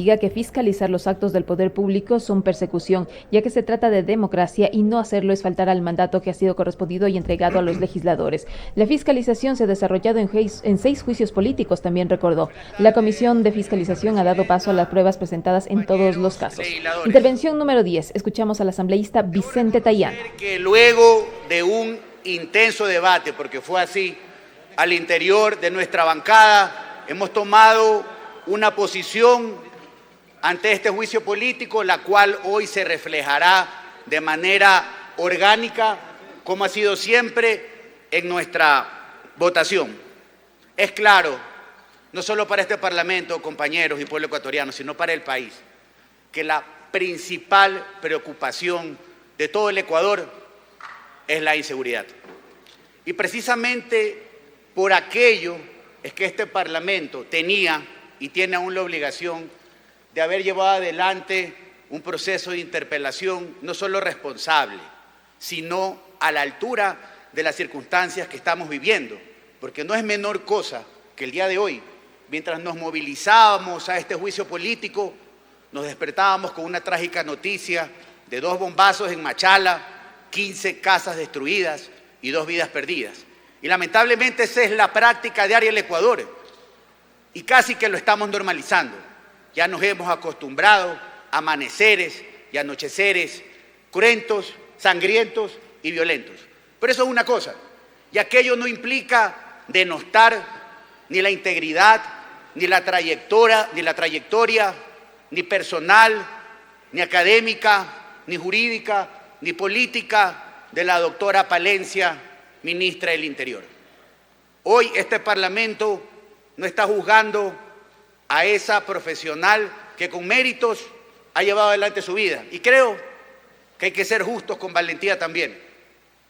Diga que fiscalizar los actos del poder público son persecución, ya que se trata de democracia y no hacerlo es faltar al mandato que ha sido correspondido y entregado a los legisladores. La fiscalización se ha desarrollado en 6 juicios políticos, también recordó. La Comisión de Fiscalización ha dado paso a las pruebas presentadas en todos los casos. Intervención número 10. Escuchamos al asambleísta Vicente Tayana. Que luego de un intenso debate, porque fue así, al interior de nuestra bancada, hemos tomado una posición ante este juicio político, la cual hoy se reflejará de manera orgánica, como ha sido siempre en nuestra votación. Es claro, no solo para este Parlamento, compañeros y pueblo ecuatoriano, sino para el país, que la principal preocupación de todo el Ecuador es la inseguridad. Y precisamente por aquello es que este Parlamento tenía y tiene aún la obligación de haber llevado adelante un proceso de interpelación no solo responsable, sino a la altura de las circunstancias que estamos viviendo, porque no es menor cosa que el día de hoy, mientras nos movilizábamos a este juicio político, nos despertábamos con una trágica noticia de 2 bombazos en Machala, 15 casas destruidas y 2 vidas perdidas. Y lamentablemente esa es la práctica diaria del Ecuador y casi que lo estamos normalizando. Ya nos hemos acostumbrado a amaneceres y anocheceres cruentos, sangrientos y violentos. Pero eso es una cosa, y aquello no implica denostar ni la integridad, ni la trayectoria, ni personal, ni académica, ni jurídica, ni política de la doctora Palencia, ministra del Interior. Hoy este Parlamento no está juzgando a esa profesional que con méritos ha llevado adelante su vida. Y creo que hay que ser justos con valentía también.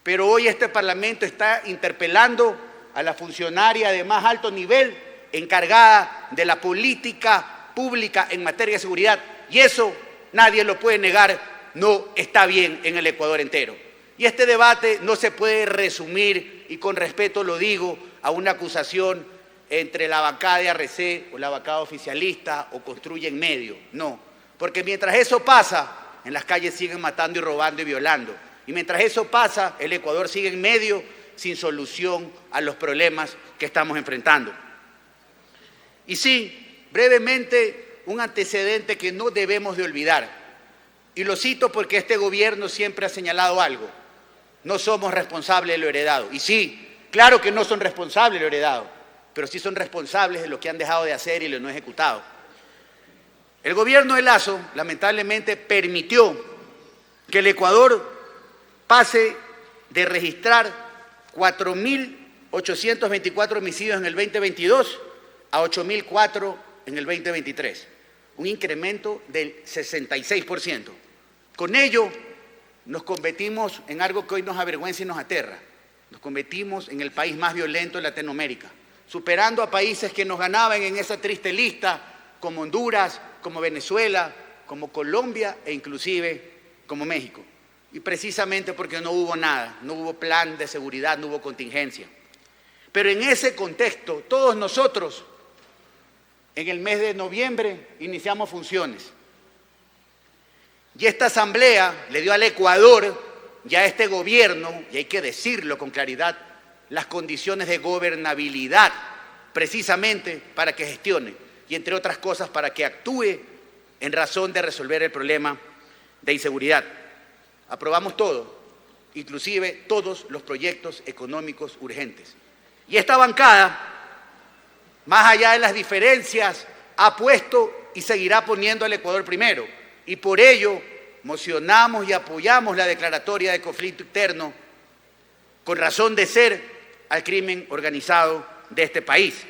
Pero hoy este Parlamento está interpelando a la funcionaria de más alto nivel encargada de la política pública en materia de seguridad. Y eso nadie lo puede negar, no está bien en el Ecuador entero. Y este debate no se puede resumir, y con respeto lo digo, a una acusación entre la bancada de RC o la bancada oficialista o Construye en Medio. No, porque mientras eso pasa, en las calles siguen matando y robando y violando. Y mientras eso pasa, el Ecuador sigue en medio sin solución a los problemas que estamos enfrentando. Y sí, brevemente, un antecedente que no debemos de olvidar. Y lo cito porque este gobierno siempre ha señalado algo. No somos responsables de lo heredado. Y sí, claro que no son responsables de lo heredado, pero sí son responsables de lo que han dejado de hacer y lo no ejecutado. El gobierno de Lasso, lamentablemente, permitió que el Ecuador pase de registrar 4.824 homicidios en el 2022 a 8.004 en el 2023, un incremento del 66%. Con ello, nos convertimos en algo que hoy nos avergüenza y nos aterra. Nos convertimos en el país más violento de Latinoamérica, superando a países que nos ganaban en esa triste lista, como Honduras, como Venezuela, como Colombia e inclusive como México. Y precisamente porque no hubo nada, no hubo plan de seguridad, no hubo contingencia. Pero en ese contexto, todos nosotros, en el mes de noviembre, iniciamos funciones. Y esta asamblea le dio al Ecuador y a este gobierno, y hay que decirlo con claridad, las condiciones de gobernabilidad, precisamente para que gestione y, entre otras cosas, para que actúe en razón de resolver el problema de inseguridad. Aprobamos todo, inclusive todos los proyectos económicos urgentes. Y esta bancada, más allá de las diferencias, ha puesto y seguirá poniendo al Ecuador primero. Y por ello mocionamos y apoyamos la declaratoria de conflicto interno con razón de ser al crimen organizado de este país.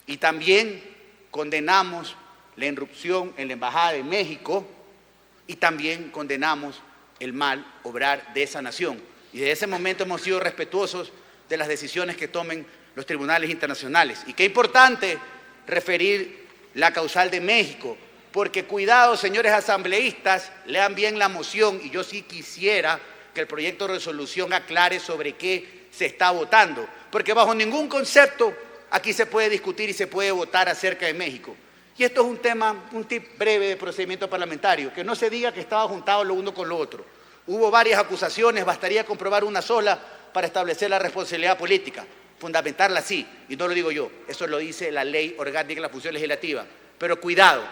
Y también condenamos la irrupción en la Embajada de México y también condenamos el mal obrar de esa nación. Y desde ese momento hemos sido respetuosos de las decisiones que tomen los tribunales internacionales. Y qué importante referir la causal de México, porque cuidado, señores asambleístas, lean bien la moción, y yo sí quisiera que el proyecto de resolución aclare sobre qué se está votando, porque bajo ningún concepto aquí se puede discutir y se puede votar acerca de México. Y esto es un tip breve de procedimiento parlamentario, que no se diga que estaba juntado lo uno con lo otro. Hubo varias acusaciones, bastaría comprobar una sola para establecer la responsabilidad política, fundamentarla sí, y no lo digo yo, eso lo dice la Ley Orgánica de la Función Legislativa. Pero cuidado,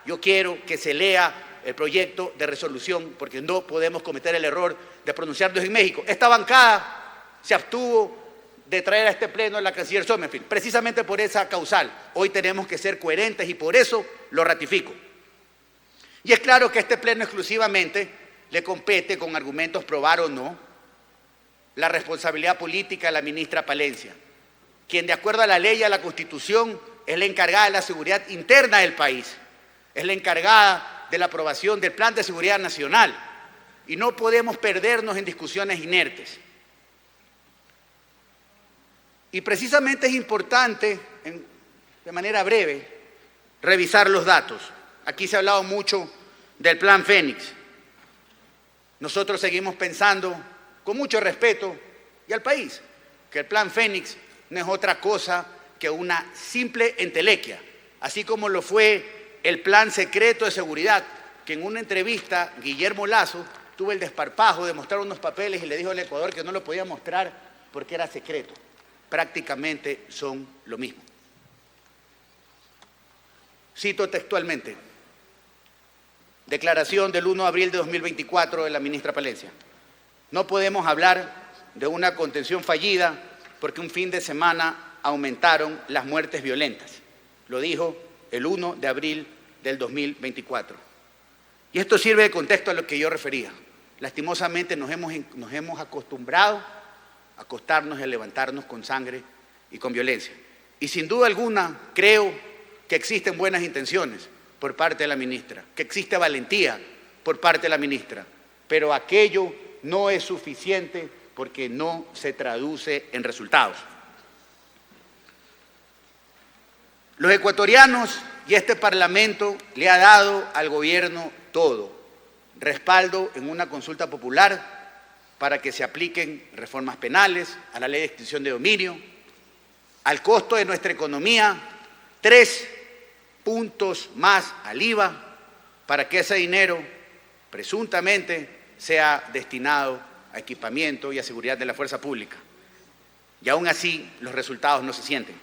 yo quiero que se lea el proyecto de resolución, porque no podemos cometer el error de pronunciarnos en México. Esta bancada se abstuvo de traer a este pleno a la canciller Sommerfeld, precisamente por esa causal. Hoy tenemos que ser coherentes y por eso lo ratifico. Y es claro que a este pleno exclusivamente le compete, con argumentos probar o no, la responsabilidad política de la ministra Palencia, quien de acuerdo a la ley y a la Constitución es la encargada de la seguridad interna del país, es la encargada de la aprobación del Plan de Seguridad Nacional y no podemos perdernos en discusiones inertes. Y precisamente es importante, de manera breve, revisar los datos. Aquí se ha hablado mucho del Plan Fénix. Nosotros seguimos pensando, con mucho respeto, y al país, que el Plan Fénix no es otra cosa que una simple entelequia, así como lo fue el Plan Secreto de Seguridad, que en una entrevista Guillermo Lasso tuvo el desparpajo de mostrar unos papeles y le dijo al Ecuador que no lo podía mostrar porque era secreto. Prácticamente son lo mismo. Cito textualmente, declaración del 1 de abril de 2024 de la ministra Palencia. No podemos hablar de una contención fallida porque un fin de semana aumentaron las muertes violentas. Lo dijo el 1 de abril del 2024. Y esto sirve de contexto a lo que yo refería. Lastimosamente nos hemos acostumbrado a acostarnos y a levantarnos con sangre y con violencia. Y sin duda alguna creo que existen buenas intenciones por parte de la ministra, que existe valentía por parte de la ministra, pero aquello no es suficiente porque no se traduce en resultados. Los ecuatorianos y este Parlamento le ha dado al gobierno todo, respaldo en una consulta popular para que se apliquen reformas penales, a la ley de extinción de dominio, al costo de nuestra economía, 3 puntos más al IVA, para que ese dinero presuntamente sea destinado a equipamiento y a seguridad de la fuerza pública. Y aún así los resultados no se sienten.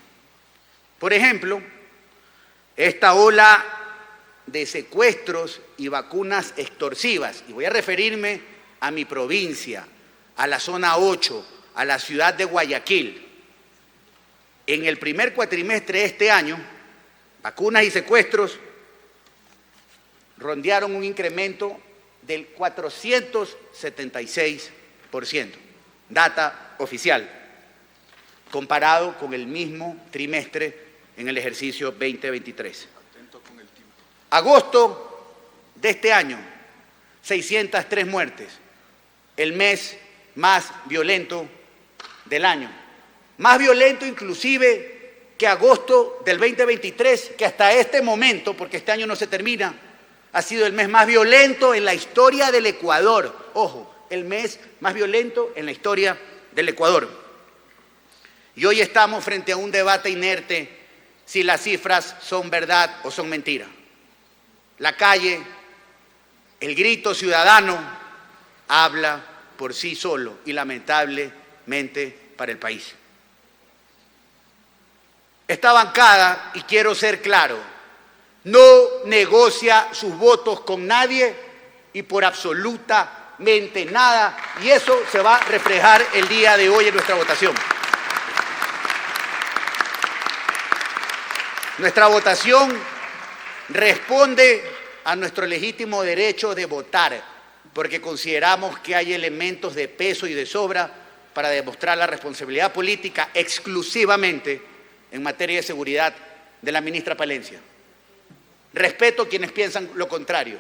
Por ejemplo, esta ola de secuestros y vacunas extorsivas, y voy a referirme a mi provincia, a la zona 8, a la ciudad de Guayaquil. En el primer cuatrimestre de este año, vacunas y secuestros rondearon un incremento del 476%, data oficial, comparado con el mismo trimestre en el ejercicio 2023. Agosto de este año, 603 muertes, el mes más violento del año, más violento inclusive que agosto del 2023, que hasta este momento, porque este año no se termina, ha sido el mes más violento en la historia del Ecuador. Ojo, el mes más violento en la historia del Ecuador. Y hoy estamos frente a un debate inerte si las cifras son verdad o son mentira. La calle, el grito ciudadano, habla por sí solo y lamentablemente para el país. Esta bancada, y quiero ser claro, no negocia sus votos con nadie y por absolutamente nada, y eso se va a reflejar el día de hoy en nuestra votación. Nuestra votación responde a nuestro legítimo derecho de votar, porque consideramos que hay elementos de peso y de sobra para demostrar la responsabilidad política exclusivamente en materia de seguridad de la ministra Palencia. Respeto a quienes piensan lo contrario.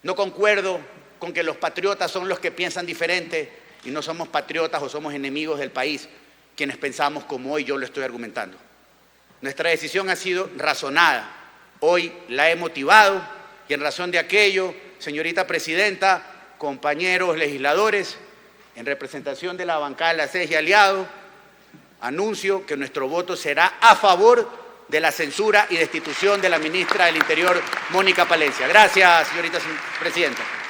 No concuerdo con que los patriotas son los que piensan diferente y no somos patriotas o somos enemigos del país quienes pensamos como hoy yo lo estoy argumentando. Nuestra decisión ha sido razonada. Hoy la he motivado y en razón de aquello, señorita presidenta, compañeros legisladores, en representación de la bancada de la CES y aliados, anuncio que nuestro voto será a favor de la censura y destitución de la ministra del Interior, Mónica Palencia. Gracias, señorita presidenta.